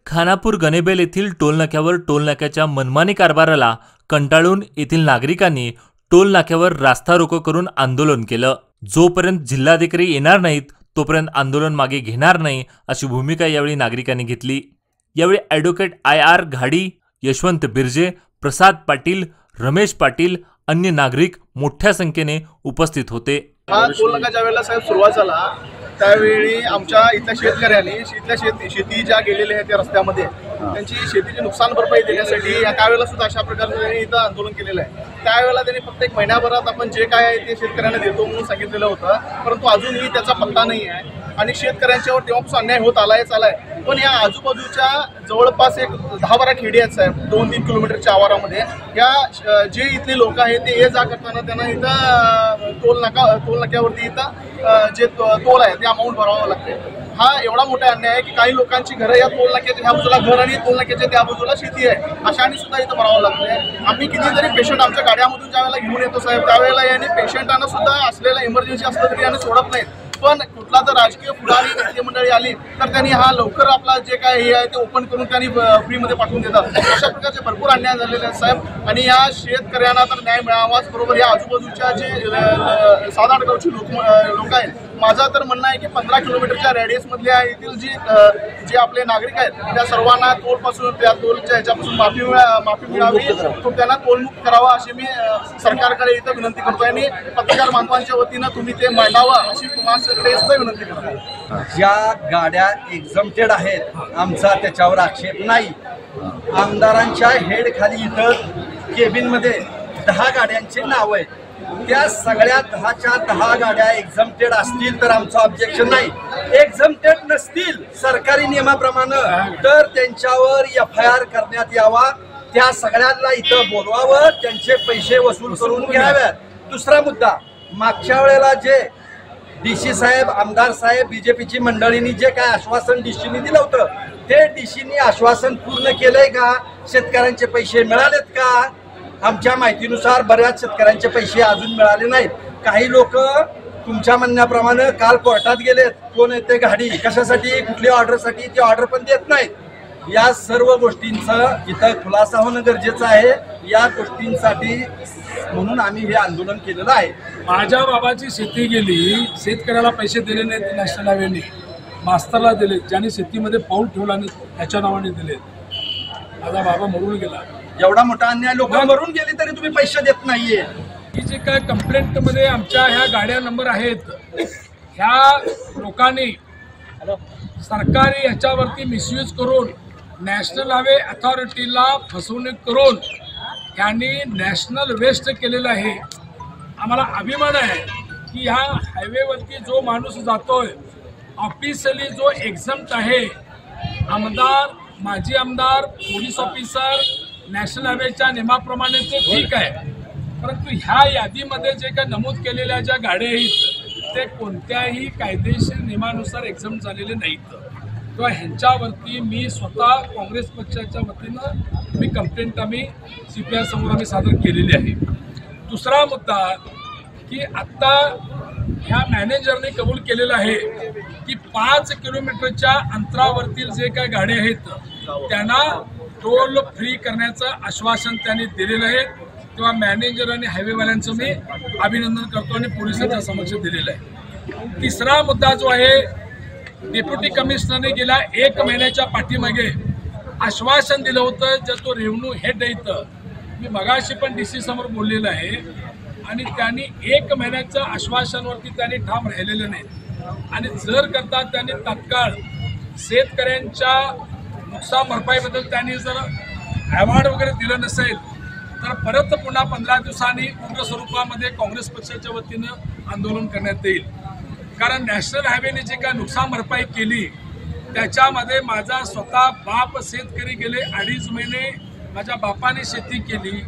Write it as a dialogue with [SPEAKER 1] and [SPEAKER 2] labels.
[SPEAKER 1] खानापूर गणेबेल येथील टोलनाक्यावर टोलनाक्याच्या मनमानी कारभाराला कंटाळून येथील नागरिकांनी टोलनाक्यावर रास्ता रोको करून आंदोलन केलं। जोपर्यंत जिल्हाधिकारी येणार नाहीत तोपर्यंत आंदोलन मागे घेणार नाही अशी भूमिका यावेळी नागरिकांनी घेतली। यावेळी ॲडव्होकेट IR घाडी, यशवंत बिर्जे, प्रसाद पाटील, रमेश पाटील, अन्य नागरिक मोठ्या संख्येने उपस्थित होते।
[SPEAKER 2] हा टोलनाका ज्या वेळेला साहेब सुरुवात झाला त्यावेळी आमच्या इथल्या शेतकऱ्यांनी शेती ज्या गेलेल्या आहेत त्या रस्त्यामध्ये त्यांची शेतीची नुकसान भरपाई देण्यासाठी त्यावेळेला सुद्धा अशा प्रकारचं त्यांनी इथं आंदोलन केलेलं आहे। त्यावेळेला त्यांनी फक्त एक महिन्याभरात आपण जे काय आहे ते शेतकऱ्यांना देतो म्हणून सांगितलेलं होतं, परंतु अजूनही त्याचा पत्ता नाही आहे आणि शेतकऱ्यांच्यावर तेव्हापासून अन्याय होत आलाय। पण या आजूबाजूच्या जवळपास एक 10-12 खेडी आहेत साहेब, 2-3 किलोमीटरच्या आवारामध्ये या जे इथले लोक आहेत ते ये जा करताना त्यांना इथं टोलनाक्यावरती इथं जे टोल आहे ते अमाऊंट भरावं लागते। हा एवढा मोठा अन्याय आहे की काही लोकांची घरं या टोलनाक्याच्या ह्या बाजूला घर आणि टोलनाक्याच्या त्या बाजूला शेती आहे, अशाने सुद्धा इथं भरावं लागतंय। आम्ही कितीतरी पेशंट आमच्या गाड्यामधून ज्यावेळेला घेऊन येतो साहेब त्यावेळेला याने पेशंटांना सुद्धा असलेला इमर्जन्सी असलं तरी याने सोडत नाहीत, पण कुठला तर राजकीय पुढारी नेते मंडळी आली तर त्यांनी हा लवकर आपला जे काय हे आहे ते ओपन करून त्यांनी फ्रीमध्ये पाठवून देतात। अशा प्रकारचे भरपूर अन्याय झालेले आहेत साहेब आणि या शेतकऱ्यांना तर न्याय मिळावाच, बरोबर या आजूबाजूच्या जे साधारण गावची लोक आहेत, माझं तर म्हणणं आहे की 15 किलोमीटरच्या रेडियसमधल्या येथील जे आपले नागरिक आहेत त्या सर्वांना टोलपासून त्या टोलच्या ह्याच्यापासून माफी मिळावी, तो त्यांना टोलमुक्त करावा अशी मी सरकारकडे इथं विनंती करतोय आणि पत्रकार बांधवांच्या वतीनं तुम्ही ते मांडावं अशी तुम्हाला सुद्धा विनंती करतो।
[SPEAKER 3] ज्या गाड्या एक्झम्प्टेड आहेत आमचा त्याच्यावर आक्षेप नाही। आमदारांच्या हेड खाली इथं केबिनमध्ये 10 गाड्यांचे नाव आहेत, त्या सगळ्या 10च्या 10 गाड्या एक्झम्प्टेड असतील तर आमचं ऑब्जेक्शन नाही। एक्झम्प्टेड नसतील सरकारी नियमाप्रमाणे तर त्यांच्यावर FIR करण्यात यावा, त्या सगळ्यांना इथं बोलवावं, त्यांचे पैसे वसूल करून घ्याव्यात। दुसरा मुद्दा, मागच्या वेळेला जे DC साहेब, आमदार साहेब, BJPची मंडळींनी जे काय आश्वासन DCनी दिलं होतं ते DCनी आश्वासन पूर्ण केलंय का? शेतकऱ्यांचे पैसे मिळालेत का? आमच्या माहितीनुसार बऱ्याच शेतकऱ्यांचे पैसे अजून मिळाले नाहीत। काही लोक तुमच्या म्हणण्याप्रमाणे काल कोर्टात गेलेत, कोण येते गाडी कशासाठी, कुठली ऑर्डरसाठी, ती ऑर्डर पण देत नाहीत। या सर्व गोष्टींचं इथं खुलासा होणं गरजेचं आहे। या गोष्टींसाठी म्हणून आम्ही हे आंदोलन केलेलं आहे।
[SPEAKER 4] माझ्या बाबाची शेती गेली, शेतकऱ्याला पैसे दिले नाहीत, नॅशनल हायवेने मास्तरला दिले, ज्याने शेतीमध्ये पाऊल ठेवला नाही त्याच्या नावाने दिले। माझा बाबा मरून गेला,
[SPEAKER 3] एवढा मोठा अन्याय, लोक मरून गेली तरी तुम्ही पैसे देत नाहीये।
[SPEAKER 4] ही जे काय कंप्लेंटमध्ये आमच्या ह्या गाड्या नंबर आहेत, ह्या लोकांनी सरकारी ह्याच्यावरती मिसयूज करून नॅशनल हायवे अथॉरिटीला फसवणूक करून त्यांनी नॅशनल वेस्ट केलेलं आहे। आम्हाला अभिमान आहे की ह्या हायवेवरती जो माणूस जातोय ऑफिशियली जो एक्झम्प्ट आहे, आमदार, माजी आमदार, पोलीस ऑफिसर, नॅशनल हायवेच्या नियमाप्रमाणे ते ठीक आहे, परंतु ह्या यादीमध्ये जे काही नमूद केलेल्या ज्या गाड्या आहेत ते कोणत्याही कायदेशीर नियमानुसार एक्झम्प्ट झालेले नाहीत, किंवा ह्यांच्यावरती मी स्वतः काँग्रेस पक्षाच्या वतीनं मी कंप्लेंट आम्ही CPI समोर आम्ही सादर केलेली आहे। दुसरा मुद्दा की आत्ता ह्या मॅनेजरने कबूल केलेलं आहे की 5 किलोमीटरच्या अंतरावरतील जे काही गाड्या आहेत त्यांना टोल फ्री करण्याचं आश्वासन त्यांनी दिलेलं आहे, तेव्हा मॅनेजर आणि हायवेवाल्यांचं मी अभिनंदन करतो आणि पोलिसांच्या समक्ष दिलेलं आहे। तिसरा मुद्दा जो आहे, डेप्युटी कमिशनरने गेल्या 1 महिन्याच्या पाठीमागे आश्वासन दिलं होतं, जर तो रेव्हन्यू हेड आहे, मी मगाशी पण DC समोर बोललेलं आहे आणि त्यांनी 1 महिन्याच्या आश्वासनावरती त्यांनी ठाम राहिलेले नाहीत आणि जर करता त्यांनी तात्काळ शेतकऱ्यांच्या नुकसान भरपाईबद्दल त्यांनी जर अवॉर्ड वगैरे दिलं नसेल तर परत पुन्हा 15 दिवसांनी उग्र स्वरूपामध्ये काँग्रेस पक्षाच्या वतीनं आंदोलन करण्यात येईल। कारण नॅशनल हायवेने जे काय नुकसान भरपाई केली त्याच्यामध्ये माझा स्वतः बाप शेतकरी गेले 2.5 महिने माझ्या बापाने शेती केली,